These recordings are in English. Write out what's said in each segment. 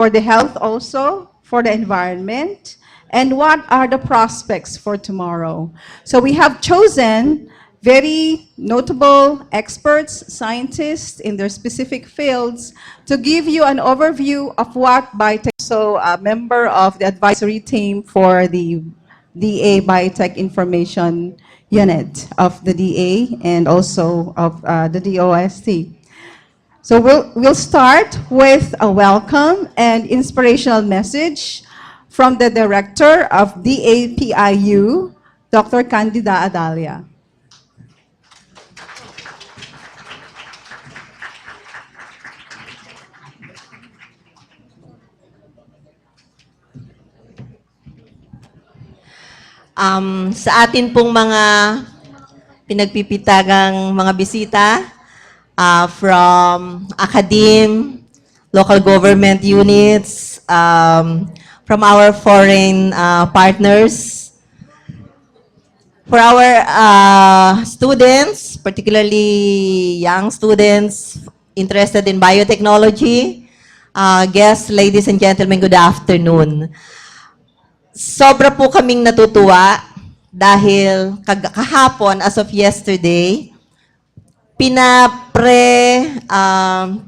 for the health also, for the environment, and what are the prospects for tomorrow. So we have chosen very notable experts, scientists in their specific fields to give you an overview of what biotech, so a member of the advisory team for the DA Biotech Information Unit of the DA and also of the DOST. So we'll start with a welcome and inspirational message from the director of DAPIU, Dr. Candida Adalia. Sa atin pong mga pinagpipitagang mga bisita from academe, local government units, from our foreign partners, for our students, particularly young students interested in biotechnology, guests, ladies and gentlemen, good afternoon. Sobra po kaming natutuwa dahil kahapon, as of yesterday,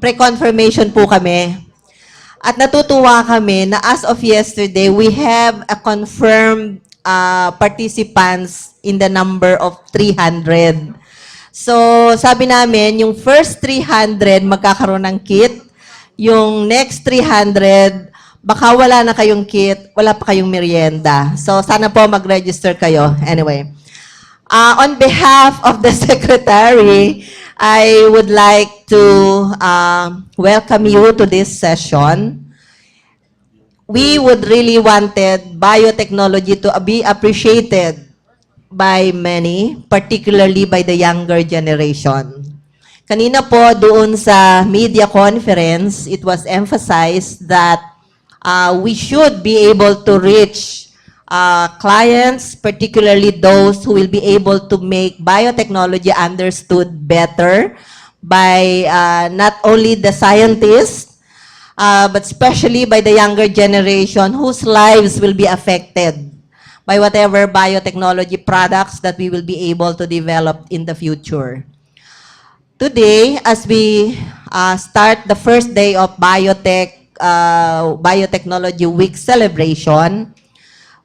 pre-confirmation po kami. At natutuwa kami na as of yesterday, we have a confirmed participants in the number of 300. So, sabi namin, yung first 300 magkakaroon ng kit. Yung next 300, baka wala na kayong kit, wala pa kayong merienda. So, sana po mag-register kayo. Anyway. On behalf of the Secretary, I would like to welcome you to this session. We would really wanted biotechnology to be appreciated by many, particularly by the younger generation. Kanina po doon sa media conference, it was emphasized that we should be able to reach clients, particularly those who will be able to make biotechnology understood better by not only the scientists, but especially by the younger generation whose lives will be affected by whatever biotechnology products that we will be able to develop in the future. Today, as we start the first day of Biotechnology Week celebration,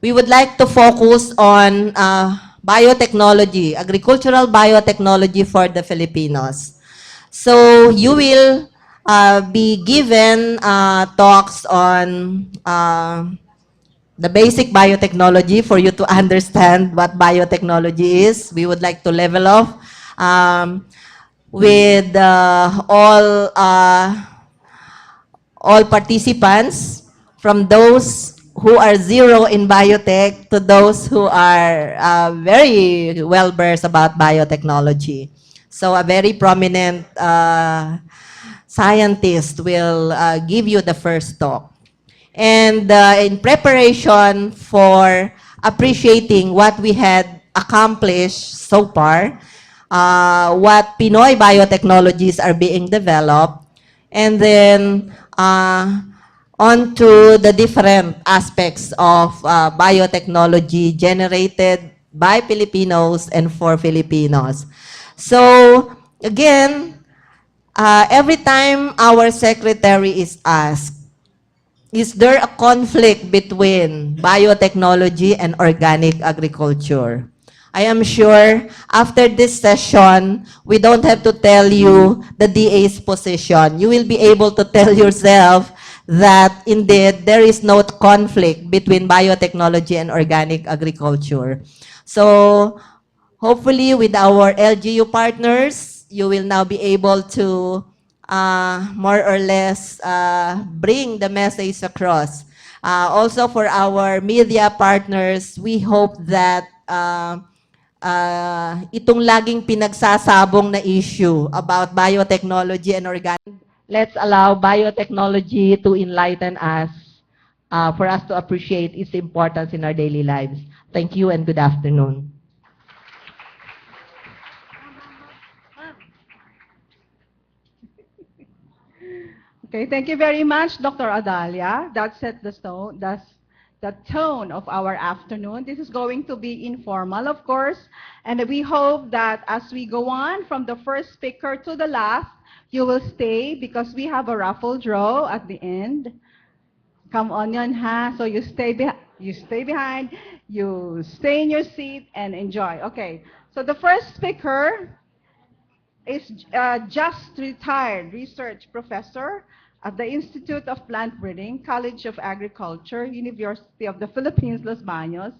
we would like to focus on biotechnology, agricultural biotechnology for the Filipinos. So you will be given talks on the basic biotechnology for you to understand what biotechnology is. We would like to level off with all participants, from those who are zero in biotech to those who are very well versed about biotechnology. So a very prominent scientist will give you the first talk. And in preparation for appreciating what we had accomplished so far, what Pinoy biotechnologies are being developed, and then on to the different aspects of biotechnology generated by Filipinos and for Filipinos. So, again, every time our secretary is asked, is there a conflict between biotechnology and organic agriculture? I am sure after this session, we don't have to tell you the DA's position. You will be able to tell yourself that indeed there is no conflict between biotechnology and organic agriculture. So hopefully with our LGU partners, you will now be able to more or less bring the message across. Also for our media partners, we hope that itong laging pinagsasabong na issue about biotechnology and organic, let's allow biotechnology to enlighten us for us to appreciate its importance in our daily lives. Thank you and good afternoon. Okay, thank you very much, Dr. Adalia. That set the tone, that's the tone of our afternoon. This is going to be informal, of course, and we hope that as we go on from the first speaker to the last, you will stay because we have a raffle draw at the end. Come on yun, ha? So you stay behind, you stay in your seat and enjoy. Okay, so the first speaker is just retired research professor at the Institute of Plant Breeding, College of Agriculture, University of the Philippines, Los Baños,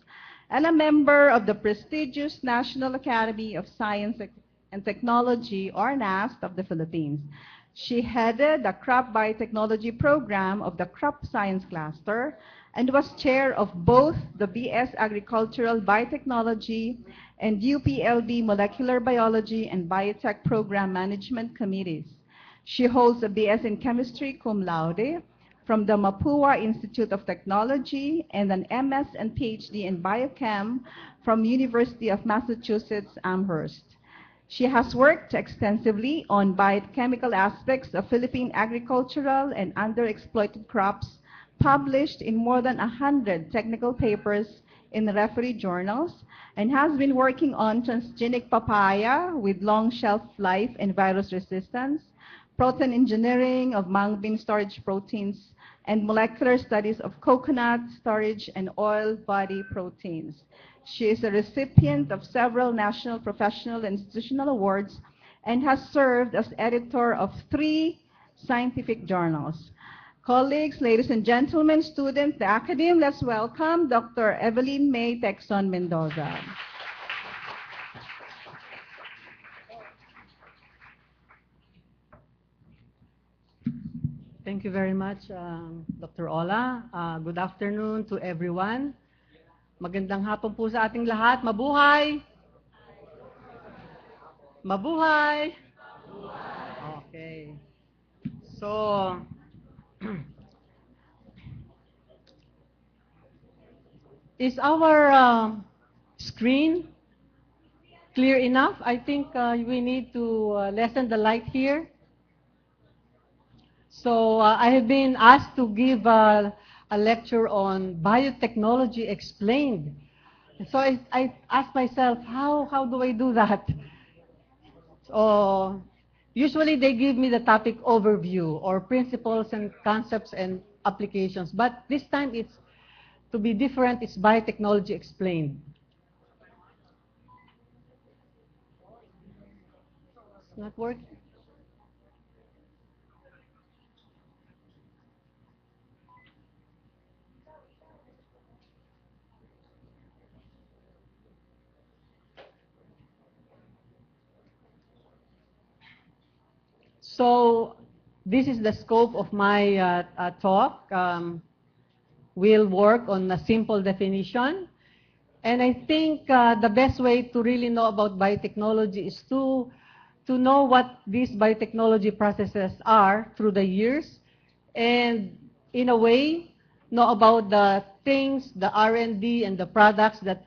and a member of the prestigious National Academy of Science and Technology, or NAST, of the Philippines. She headed the crop biotechnology program of the crop science cluster and was chair of both the BS Agricultural Biotechnology and UPLB Molecular Biology and Biotech Program Management Committees. She holds a BS in Chemistry cum laude from the Mapua Institute of Technology and an MS and PhD in Biochem from University of Massachusetts Amherst. She has worked extensively on biochemical aspects of Philippine agricultural and underexploited crops, published in more than 100 technical papers in referee journals, and has been working on transgenic papaya with long shelf life and virus resistance, protein engineering of mung bean storage proteins, and molecular studies of coconut storage and oil body proteins. She is a recipient of several national, professional, and institutional awards and has served as editor of 3 scientific journals. Colleagues, ladies and gentlemen, students, the academe, let's welcome Dr. Evelyn May Texon Mendoza. Thank you very much, Dr. Ola. Good afternoon to everyone. Magandang hapon po sa ating lahat. Mabuhay! Mabuhay! Okay. So, is our screen clear enough? I think we need to lessen the light here. So I have been asked to give a lecture on biotechnology explained. So I asked myself, how do I do that? So usually they give me the topic overview or principles and concepts and applications. But this time it's to be different. It's biotechnology explained. It's not working. So this is the scope of my talk. We'll work on a simple definition. And I think the best way to really know about biotechnology is to know what these biotechnology processes are through the years, and in a way, know about the things, the R&D and the products that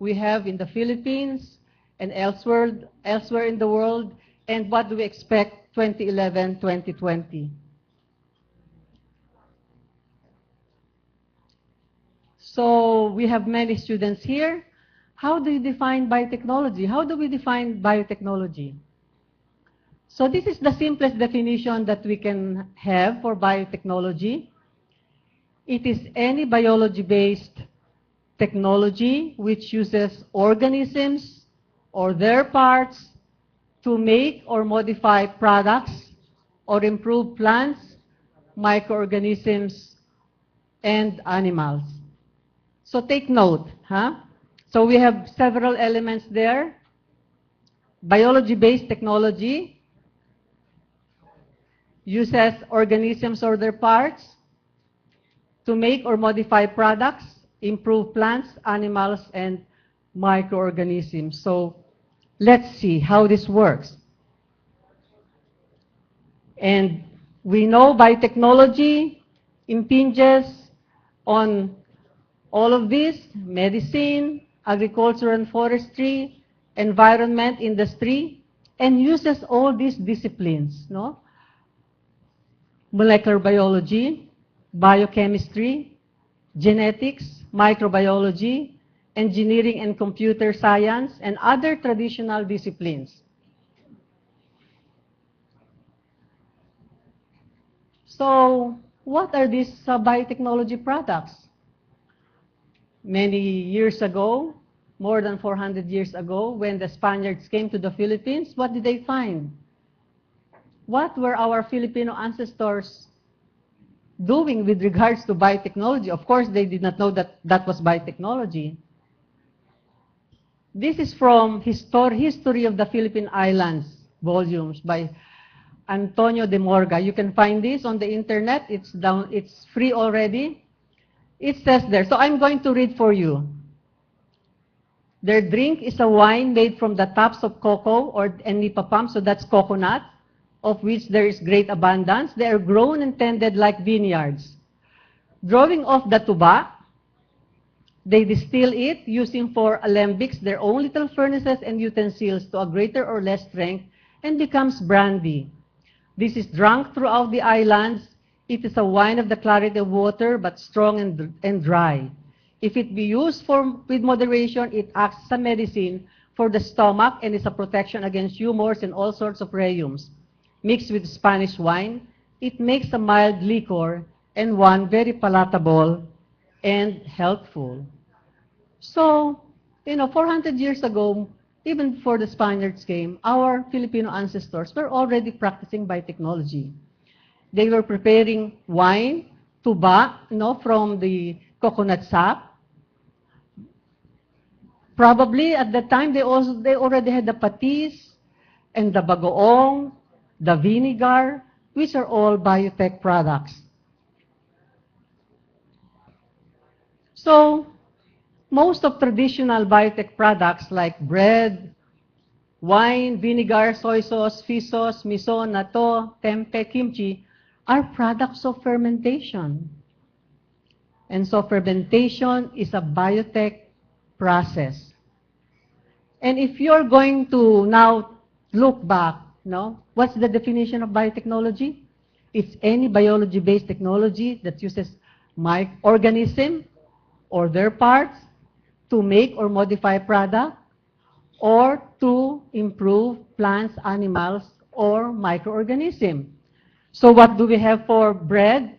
we have in the Philippines and elsewhere in the world, and what do we expect 2011, 2020. So we have many students here. How do you define biotechnology? How do we define biotechnology? So this is the simplest definition that we can have for biotechnology. It is any biology-based technology which uses organisms or their parts to make or modify products or improve plants, microorganisms, and animals. So take note, huh? So we have several elements there. Biology-based technology uses organisms or their parts to make or modify products, improve plants, animals, and microorganisms. So let's see how this works. And we know biotechnology impinges on all of this: medicine, agriculture and forestry, environment, industry, and uses all these disciplines, no? molecular biology, biochemistry, genetics, microbiology, engineering and computer science, and other traditional disciplines. So, what are these biotechnology products? Many years ago, more than 400 years ago, when the Spaniards came to the Philippines, what did they find? What were our Filipino ancestors doing with regards to biotechnology? Of course, they did not know that that was biotechnology. This is from History of the Philippine Islands volumes by Antonio de Morga. You can find this on the internet. It's free already. It says there. So I'm going to read for you. Their drink is a wine made from the tops of cocoa and nipa palm, so that's coconut, of which there is great abundance. They are grown and tended like vineyards. Drawing off the tuba, they distill it using for alembics their own little furnaces and utensils to a greater or less strength and becomes brandy. This is drunk throughout the islands. It is a wine of the clarity of water, but strong and dry. If it be used with moderation, it acts as a medicine for the stomach and is a protection against humors and all sorts of rheums. Mixed with Spanish wine, it makes a mild liquor and one very palatable and healthful. So, 400 years ago, even before the Spaniards came, our Filipino ancestors were already practicing biotechnology. They were preparing wine, tuba, from the coconut sap. Probably at that time, they already had the patis and the bagoong, the vinegar, which are all biotech products. So, most of traditional biotech products like bread, wine, vinegar, soy sauce, fish sauce, miso, natto, tempeh, kimchi are products of fermentation. And so fermentation is a biotech process. And if you're going to now look back, what's the definition of biotechnology? It's any biology-based technology that uses organism or their parts to make or modify product or to improve plants, animals, or microorganisms. So what do we have for bread?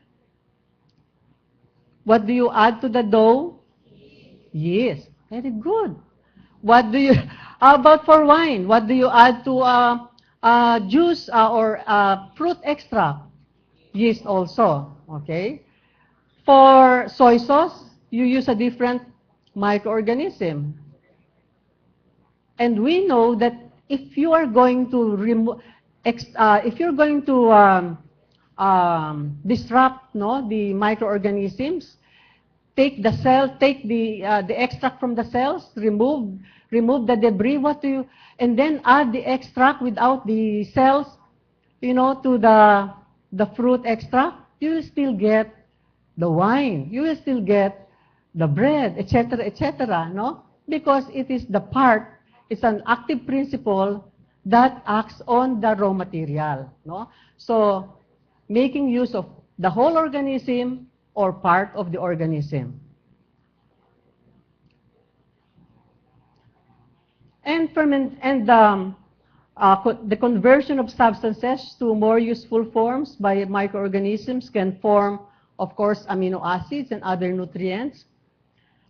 What do you add to the dough? Yeast. Very good. How about for wine? What do you add to juice or fruit extract? Yeast also. Okay. For soy sauce, you use a different microorganism. And we know that if you are going to disrupt the microorganisms, take the extract from the cells, remove the debris, and then add the extract without the cells, to the fruit extract, you will still get the wine, you will still get the bread, etc., no? Because it's an active principle that acts on the raw material, no? So, making use of the whole organism or part of the organism. And the conversion of substances to more useful forms by microorganisms can form, of course, amino acids and other nutrients.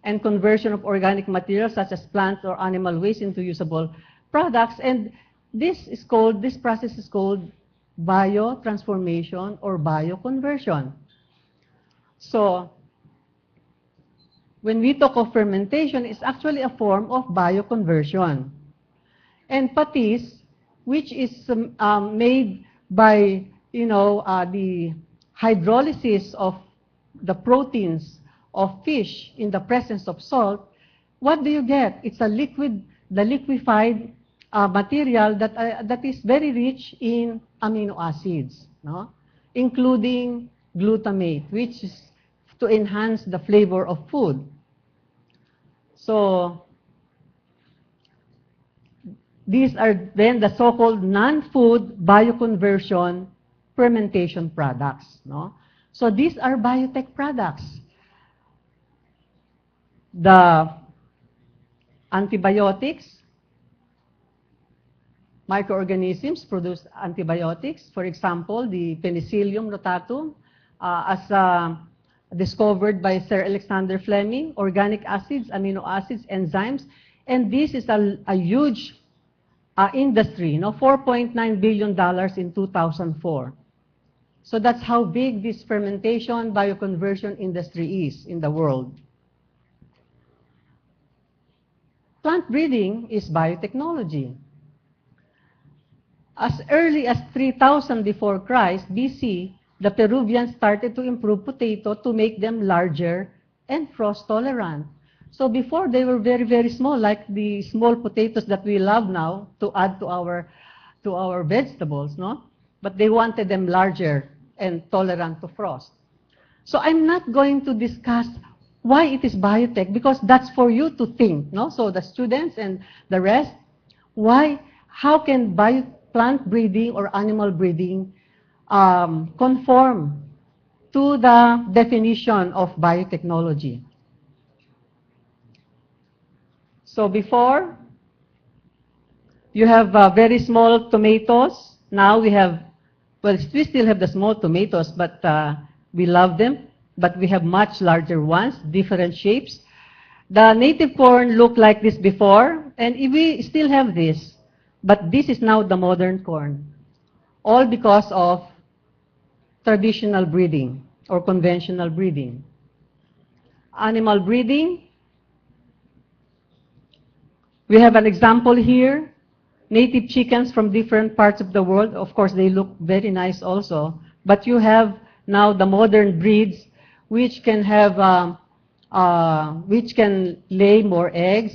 And conversion of organic materials such as plants or animal waste into usable products. And this process is called biotransformation or bioconversion. So, when we talk of fermentation, it's actually a form of bioconversion. And patis, which is made by, the hydrolysis of the proteins of fish in the presence of salt, what do you get? It's the liquefied material that is very rich in amino acids, no? Including glutamate, which is to enhance the flavor of food. So, these are then the so-called non-food bioconversion fermentation products. No? So these are biotech products. The antibiotics, microorganisms produce antibiotics. For example, the Penicillium rotatum, discovered by Sir Alexander Fleming, organic acids, amino acids, enzymes. And this is a huge industry, $4.9 billion in 2004. So that's how big this fermentation bioconversion industry is in the world. Plant breeding is biotechnology. As early as 3000 before Christ, BC, the Peruvians started to improve potato to make them larger and frost tolerant. So before they were very, very small, like the small potatoes that we love now to add to our vegetables, no? But they wanted them larger and tolerant to frost. So I'm not going to discuss why it is biotech, because that's for you to think, no? So the students and the rest, how can plant breeding or animal breeding conform to the definition of biotechnology? So before, you have very small tomatoes. Now we have, well, we still have the small tomatoes, but we love them. But we have much larger ones, different shapes. The native corn looked like this before, and we still have this. But this is now the modern corn, all because of traditional breeding or conventional breeding. Animal breeding, we have an example here, native chickens from different parts of the world. Of course, they look very nice also. But you have now the modern breeds, which can have, which can lay more eggs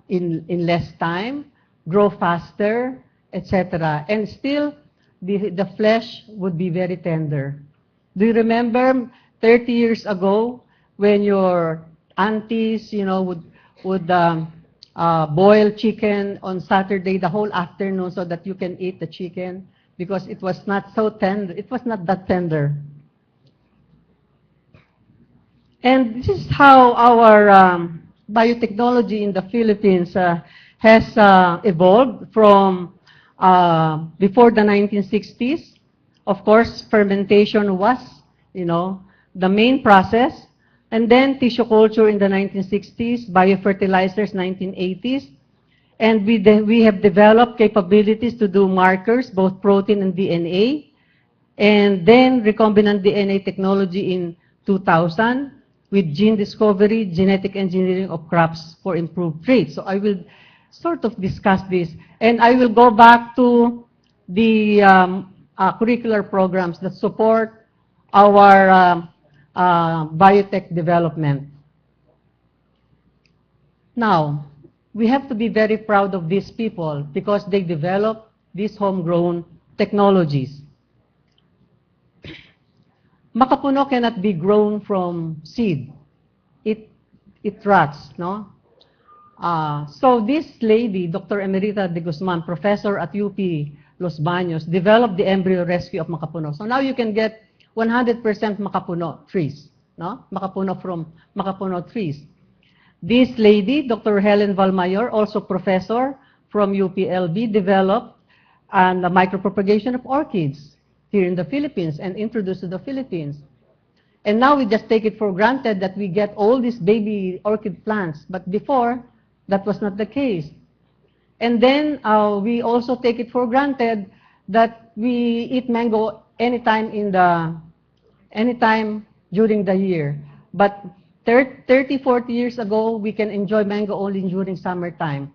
in less time, grow faster, etc. And still, the flesh would be very tender. Do you remember 30 years ago when your aunties, would boil chicken on Saturday the whole afternoon so that you can eat the chicken because it was not so tender. It was not that tender. And this is how our biotechnology in the Philippines has evolved from before the 1960s. Of course, fermentation was, the main process. And then tissue culture in the 1960s, biofertilizers 1980s. And we have developed capabilities to do markers, both protein and DNA. And then recombinant DNA technology in 2000 with gene discovery, genetic engineering of crops for improved traits. So I will sort of discuss this. And I will go back to the curricular programs that support our biotech development. Now, we have to be very proud of these people because they develop these homegrown technologies. Makapuno cannot be grown from seed. It rots, no? So this lady, Dr. Emerita de Guzman, professor at UP Los Baños, developed the embryo rescue of makapuno. So now you can get 100% makapuno trees, no? Makapuno from makapuno trees. This lady, Dr. Helen Valmayor, also professor from UPLB, developed the micropropagation of orchids here in the Philippines and introduced to the Philippines. And now we just take it for granted that we get all these baby orchid plants. But before, that was not the case. And then we also take it for granted that we eat mango anytime during the year. But 30, 40 years ago, we can enjoy mango only during summertime.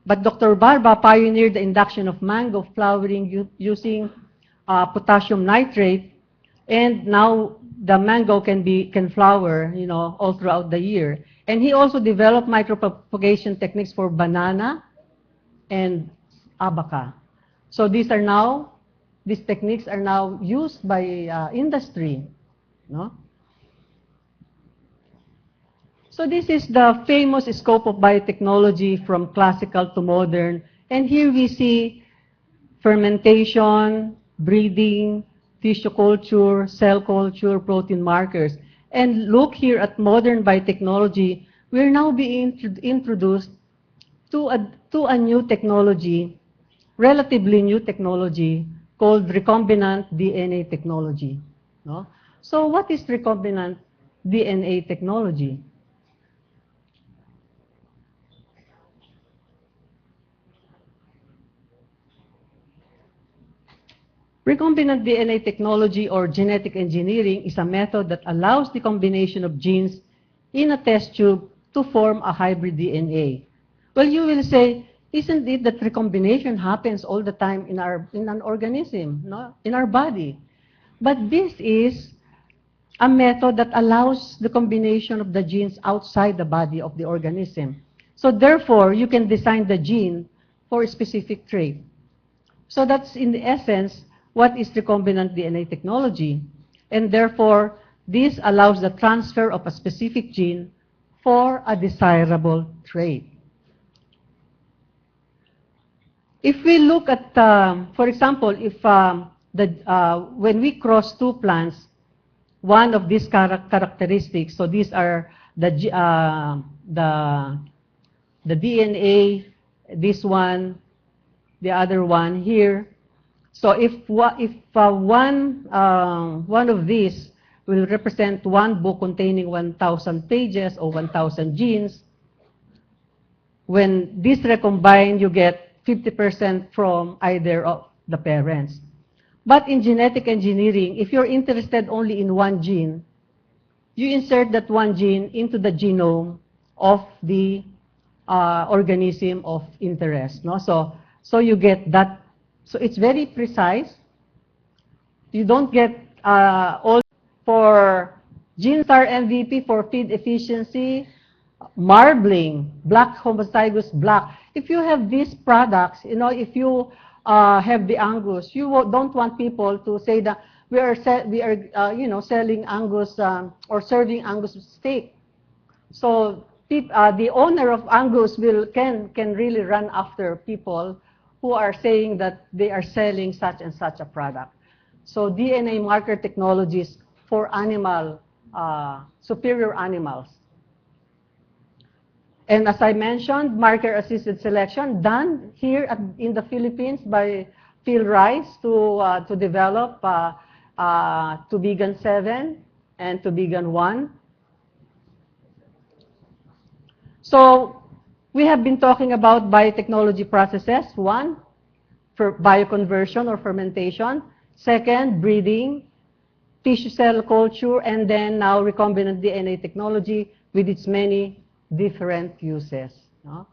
But Dr. Barba pioneered the induction of mango flowering using potassium nitrate, and now the mango can flower, all throughout the year. And he also developed micropropagation techniques for banana and abaca. So these techniques are now used by industry, no? So this is the famous scope of biotechnology from classical to modern. And here we see fermentation, breeding, tissue culture, cell culture, protein markers. And look here at modern biotechnology, we're now being introduced to a new technology, relatively new technology, called recombinant DNA technology. No? So what is recombinant DNA technology? Recombinant DNA technology or genetic engineering is a method that allows the combination of genes in a test tube to form a hybrid DNA. Well, you will say, isn't it that recombination happens all the time in an organism, no? In our body? But this is a method that allows the combination of the genes outside the body of the organism. So therefore, you can design the gene for a specific trait. So that's in the essence what is recombinant DNA technology. And therefore, this allows the transfer of a specific gene for a desirable trait. If we look at, for example, if when we cross two plants, one of these characteristics, so these are the DNA, this one, the other one here. So if one of these will represent one book containing 1,000 pages or 1,000 genes, when these recombine, you get 50% from either of the parents. But in genetic engineering, if you're interested only in one gene, you insert that one gene into the genome of the organism of interest. No? So you get that. So it's very precise. You don't get all for GeneStar MVP for feed efficiency, marbling, black homozygous black. If you have these products, you know, if you have the Angus, you don't want people to say that we are selling Angus or serving Angus steak. So the owner of Angus can really run after people who are saying that they are selling such and such a product. So DNA marker technologies for animal, superior animals. And as I mentioned, marker-assisted selection done here in the Philippines by Phil Rice to develop Tubigan 7 and Tubigan 1. So we have been talking about biotechnology processes. One, for bioconversion or fermentation. Second, breeding, tissue cell culture, and then now recombinant DNA technology with its many different uses. No?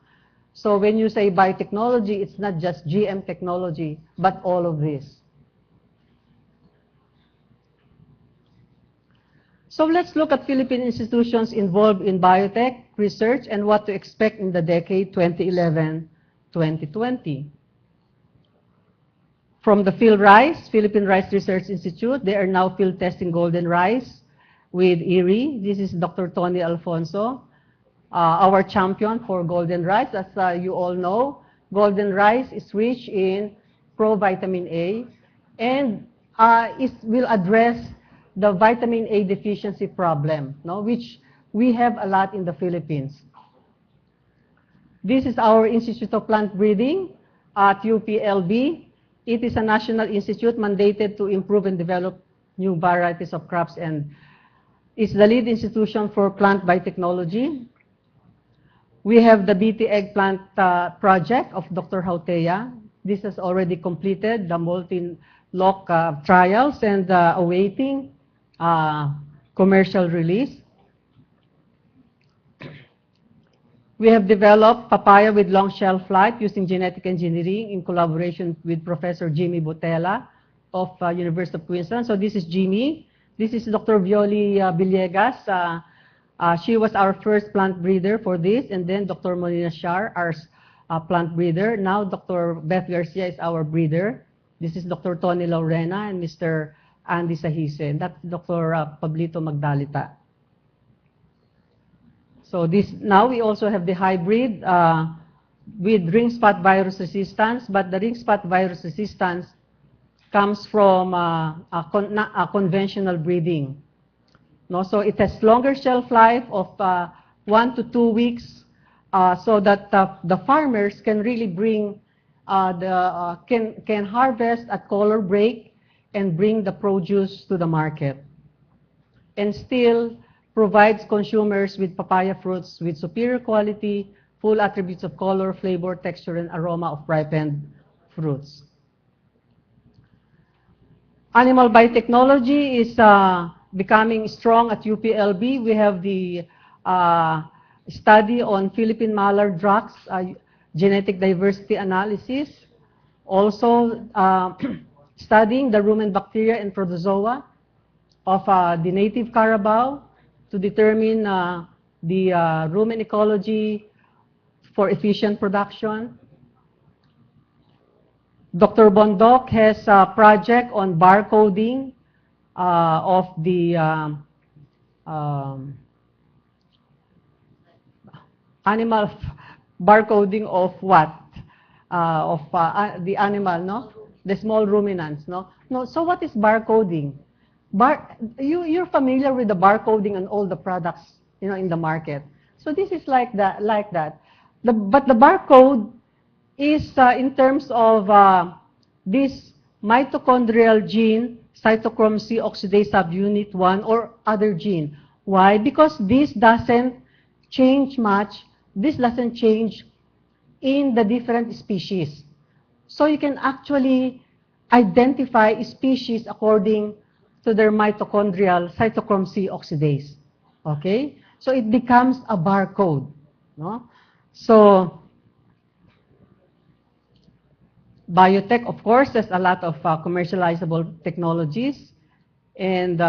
So when you say biotechnology, it's not just GM technology, but all of this. So let's look at Philippine institutions involved in biotech research and what to expect in the decade 2011-2020. From the Phil Rice, Philippine Rice Research Institute, they are now field testing golden rice with IRRI. This is Dr. Tony Alfonso, our champion for golden rice. As you all know, golden rice is rich in provitamin A and it will address the vitamin A deficiency problem, no, which we have a lot in the Philippines. This is our Institute of Plant Breeding at UPLB. It is a national institute mandated to improve and develop new varieties of crops and is the lead institution for plant biotechnology. We have the BT eggplant project of Dr. Hautea. This has already completed the multi-lock trials and awaiting commercial release. We have developed papaya with long shelf life using genetic engineering in collaboration with Professor Jimmy Botella of University of Queensland. So this is Jimmy. This is Dr. Violi Villegas. She was our first plant breeder for this, and then Dr. Molina Shar, our plant breeder. Now Dr. Beth Garcia is our breeder. This is Dr. Tony Laurena and Mr. Andy Sahise, and that's Dr. Pablito Magdalita. So this now we also have the hybrid with ring spot virus resistance, but the ring spot virus resistance comes from conventional breeding. No, so it has longer shelf life of 1 to 2 weeks, so that the farmers can really bring can harvest at color break and bring the produce to the market, and still provides consumers with papaya fruits with superior quality, full attributes of color, flavor, texture, and aroma of ripened fruits. Animal biotechnology is becoming strong at UPLB. We have the study on Philippine mallard ducks, genetic diversity analysis. Also, studying the rumen bacteria and protozoa of the native carabao to determine the rumen ecology for efficient production. Dr. Bondoc has a project on barcoding of the animal barcoding of what? The animal, no? The small ruminants, no? No. So what is barcoding? You're familiar with the barcoding on all the products, in the market. So this is like that. But the barcode is in terms of this mitochondrial gene, cytochrome C oxidase subunit 1, or other gene. Why? Because this doesn't change much. This doesn't change in the different species. So you can actually identify species according to their mitochondrial cytochrome C oxidase. Okay? So it becomes a barcode. No? So biotech, of course, has a lot of commercializable technologies, and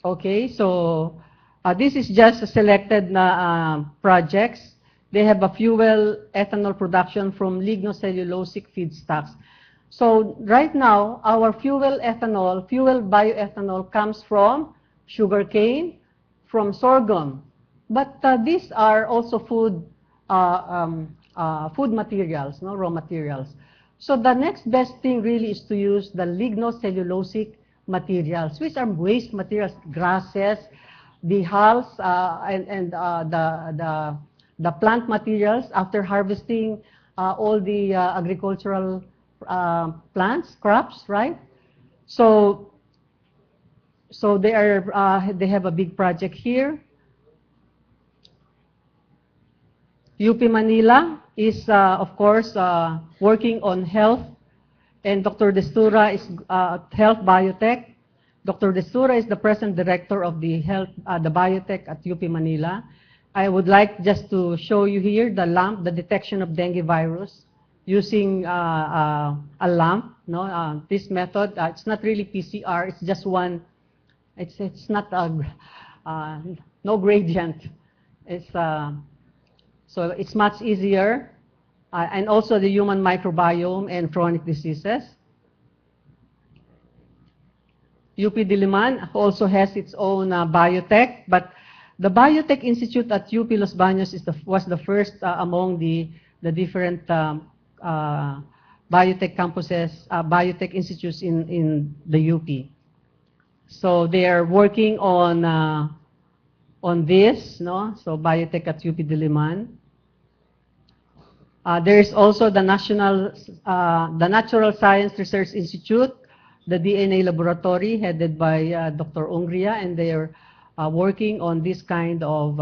okay, so this is just selected projects. They have a fuel ethanol production from lignocellulosic feedstocks. So right now, our fuel bioethanol comes from sugarcane, from sorghum. But these are also food materials, no, raw materials. So the next best thing really is to use the lignocellulosic materials, which are waste materials, grasses, the hulls, and the plant materials after harvesting all the agricultural plants, crops, right? So they have a big project here. UP Manila is, of course, working on health, and Dr. Destura is health biotech. Dr. Destura is the present director of the biotech at UP Manila. I would like just to show you here the lamp, the detection of dengue virus using a lamp. No, this method, it's not really PCR. It's just one. It's not no gradient. It's so it's much easier, and also the human microbiome and chronic diseases. UP Diliman also has its own biotech, but the Biotech Institute at UP Los Baños was the first among the different biotech campuses, biotech institutes in the UP. So they are working on this, no? So biotech at UP Diliman. There is also the Natural Science Research Institute, the DNA laboratory headed by Dr. Ungria, and they are working on this kind of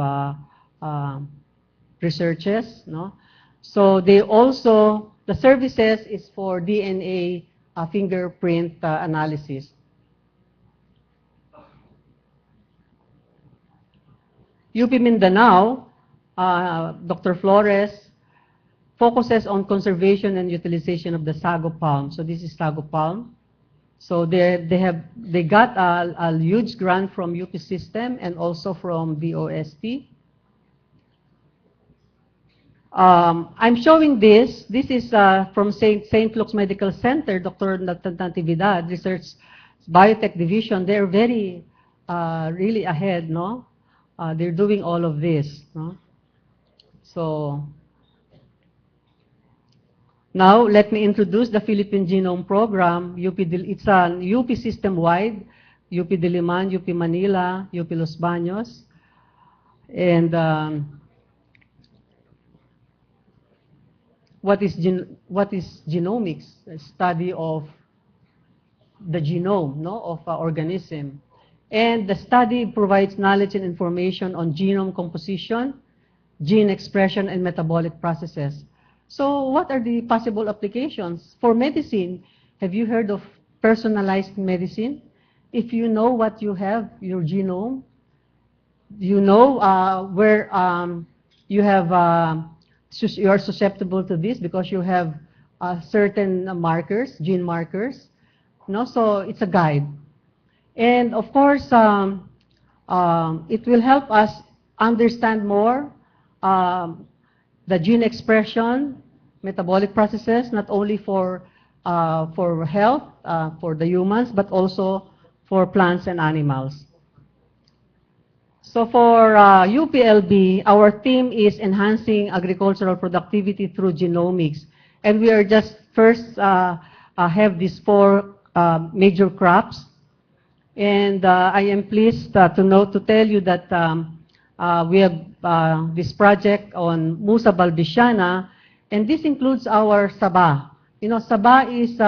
researches. No? So they also, the services is for DNA fingerprint analysis. UP Mindanao, Dr. Flores, focuses on conservation and utilization of the sago palm. So this is sago palm. So they got a huge grant from UP System and also from BOST. I'm showing this. This is from St. Luke's Medical Center. Dr. Natividad biotech division, they're very really ahead, no? They're doing all of this, no? So now let me introduce the Philippine Genome Program. It's a UP system-wide, UP Diliman, UP Manila, UP Los Baños, and what is genomics? A study of the genome, no, of an organism. And the study provides knowledge and information on genome composition, gene expression, and metabolic processes. So what are the possible applications? For medicine, have you heard of personalized medicine? If you know what you have, your genome, you know where you have you are susceptible to this because you have certain markers, gene markers. No, so it's a guide, and of course, it will help us understand more the gene expression, metabolic processes, not only for health for the humans, but also for plants and animals. So for UPLB, our theme is enhancing agricultural productivity through genomics. And we are just first have these four major crops. And I am pleased to tell you that we have this project on Musa balbisiana, and this includes our Saba. You know, Saba is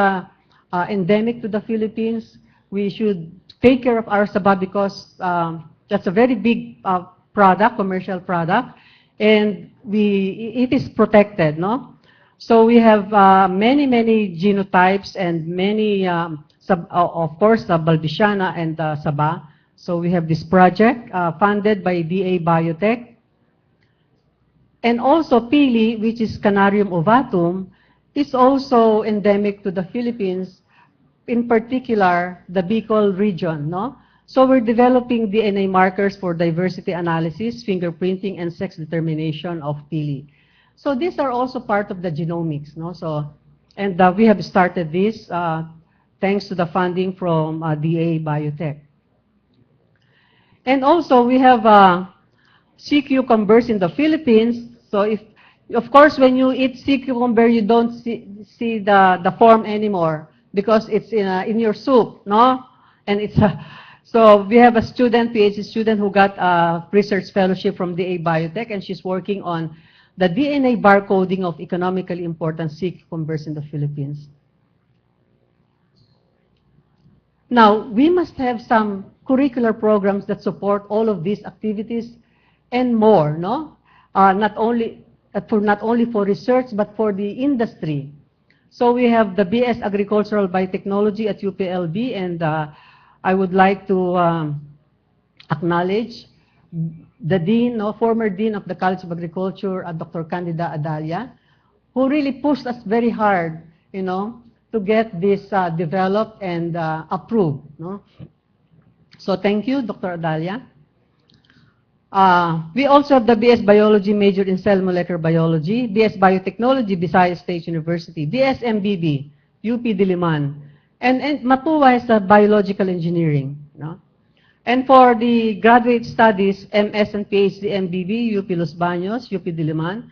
endemic to the Philippines. We should take care of our Saba because that's a very big product, commercial product, and it is protected, no? So we have many genotypes and many, of course, balbisiana and Saba. So we have this project funded by DA Biotech. And also Pili, which is Canarium ovatum, is also endemic to the Philippines, in particular the Bicol region, no? So we're developing DNA markers for diversity analysis, fingerprinting, and sex determination of Pili. So these are also part of the genomics, no? So, and we have started this thanks to the funding from DA Biotech. And also we have sea cucumbers in the Philippines. So if, of course, when you eat sea cucumber, you don't see the form anymore because it's in your soup, no? And it's so we have a student, PhD student, who got a research fellowship from DA Biotech, and she's working on the DNA barcoding of economically important sea cucumbers in the Philippines. Now, we must have some curricular programs that support all of these activities and more, no? Not only for research, but for the industry. So we have the BS Agricultural Biotechnology at UPLB, and I would like to acknowledge the dean, no, former dean of the College of Agriculture, Dr. Candida Adalia, who really pushed us very hard, you know, to get this developed and approved, no? So thank you, Dr. Adalia. We also have the BS Biology major in Cell Molecular Biology, BS Biotechnology, Visayas State University, BS MBB, UP Diliman, and Matuwa has Biological Engineering, no? And for the graduate studies, MS and PhD MBB, UP Los Baños, UP Diliman,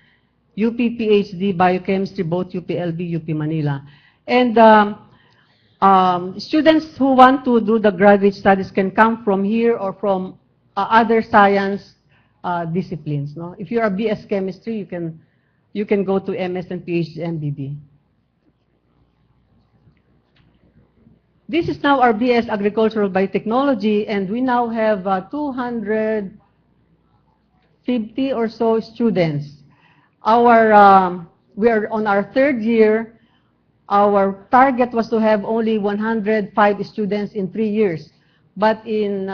UP PhD Biochemistry, both UPLB, UP Manila. And students who want to do the graduate studies can come from here or from other science disciplines, no? If you're a BS Chemistry, you can go to MS and PhD MBB. This is now our BS Agricultural Biotechnology, and we now have 250 or so students. We are on our third year. Our target was to have only 105 students in 3 years, but in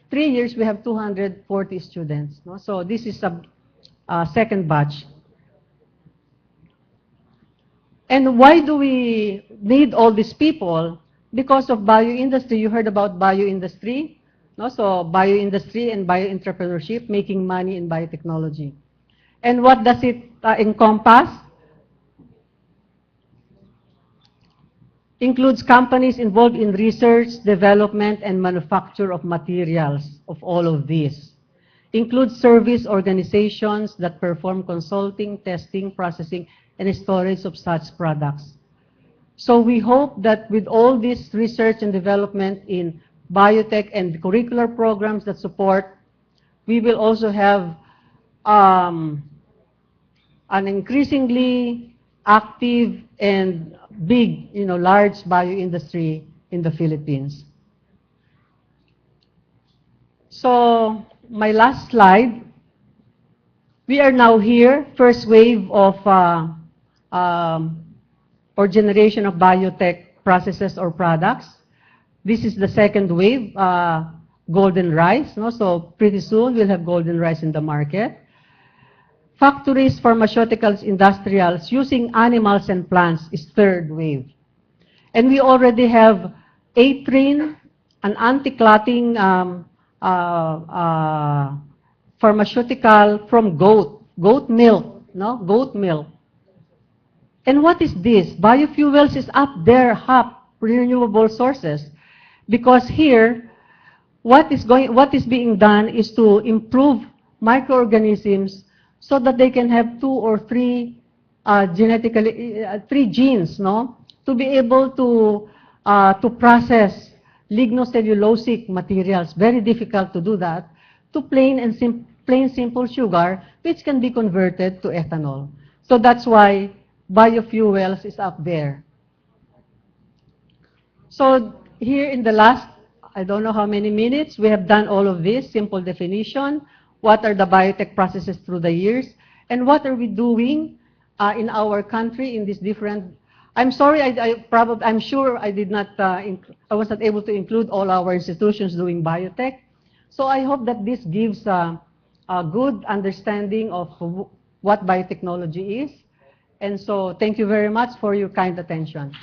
3 years we have 240 students, no? So this is a second batch. And why do we need all these people? Because of bioindustry. You heard about bioindustry, no? So bioindustry and bioentrepreneurship, making money in biotechnology. And what does it encompass? includes companies involved in research, development, and manufacture of materials of all of these. Includes service organizations that perform consulting, testing, processing, and storage of such products. So we hope that with all this research and development in biotech and curricular programs that support, we will also have an increasingly active and big, large bioindustry in the Philippines. So my last slide, we are now here, first wave of or generation of biotech processes or products. This is the second wave, golden rice. No? So pretty soon we'll have golden rice in the market. Factories, pharmaceuticals, industrials using animals and plants is third wave. And we already have Atrin, an anti-clotting pharmaceutical from goat milk, no? Goat milk. And what is this? Biofuels is up there, HAP, renewable sources. Because here, what is being done is to improve microorganisms so that they can have 2 or 3 3 genes, no? To be able to process lignocellulosic materials, very difficult to do that, to plain simple sugar, which can be converted to ethanol. So that's why biofuels is up there. So here in the last, I don't know how many minutes, we have done all of this, simple definition, what are the biotech processes through the years, and what are we doing in our country in these different. I'm sorry, I'm sure I did not, I was not able to include all our institutions doing biotech. So I hope that this gives a good understanding of what biotechnology is. And so thank you very much for your kind attention.